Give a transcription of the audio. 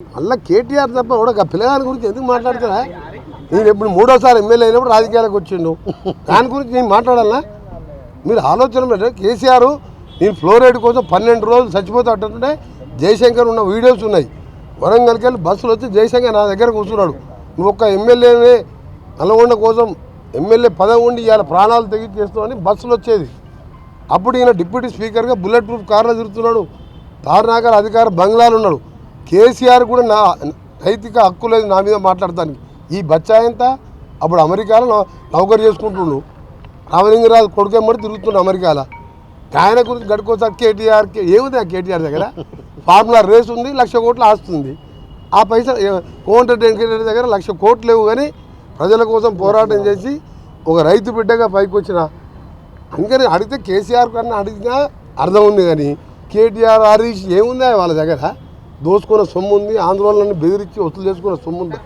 మళ్ళీ కేటీఆర్ తప్ప కూడా పిల్లగాని గురించి ఎందుకు మాట్లాడతారా? నేను ఎప్పుడు మూడోసారి ఎమ్మెల్యే అయినప్పుడు రాజకీయాలకు వచ్చిండు, దాని గురించి నేను మాట్లాడాలా? మీరు ఆలోచన పెట్టారు. కేసీఆర్ నేను ఫ్లోరైడ్ కోసం 12 రోజులు చచ్చిపోతా అంటుంటే జయశంకర్ ఉన్న వీడియోస్ ఉన్నాయి. వరంగల్కి వెళ్ళి బస్సులు వచ్చి జయశంకర్ నా దగ్గర కూర్చున్నాడు. నువ్వు ఒక్క ఎమ్మెల్యేనే నల్గొండ కోసం ఎమ్మెల్యే పదవి ఉండి ఇవాళ ప్రాణాలు తెగి చేస్తామని బస్సులు వచ్చేది. అప్పుడు ఈయన డిప్యూటీ స్పీకర్గా బుల్లెట్ ప్రూఫ్ కార్లో తిరుగుతున్నాడు, తారనాకర్ అధికార బంగ్లాలు ఉన్నాడు. కేసీఆర్ కూడా నా నైతిక హక్కు లేదు నా మీద మాట్లాడటానికి. ఈ బచ్చాయంతా అప్పుడు అమెరికాలో నౌకరు చేసుకుంటుండు, రామలింగరాజు కొడుకేమని తిరుగుతుండు అమెరికాలో. ఆయన గురించి గడుకోసారి కేటీఆర్కి ఏముంది? ఆ కేటీఆర్ దగ్గర ఫార్ములా రేస్ ఉంది, 1,00,000 కోట్లు ఆస్తుంది. ఆ పైసా కోమటిరెడ్డి వెంకటరెడ్డి దగ్గర 1,00,000 కోట్లు లేవు, కానీ ప్రజల కోసం పోరాటం చేసి ఒక రైతు బిడ్డగా పైకి వచ్చిన అందుకని అడిగితే కేసీఆర్ కన్నా అడిగినా అర్థం ఉంది. కానీ కేటీఆర్ హరీష్ ఏముంది వాళ్ళ దగ్గర? దోసుకున్న సొమ్ము ఉంది, ఆందోళనని బెదిరించి వసూలు చేసుకున్న సొమ్ము ఉంది.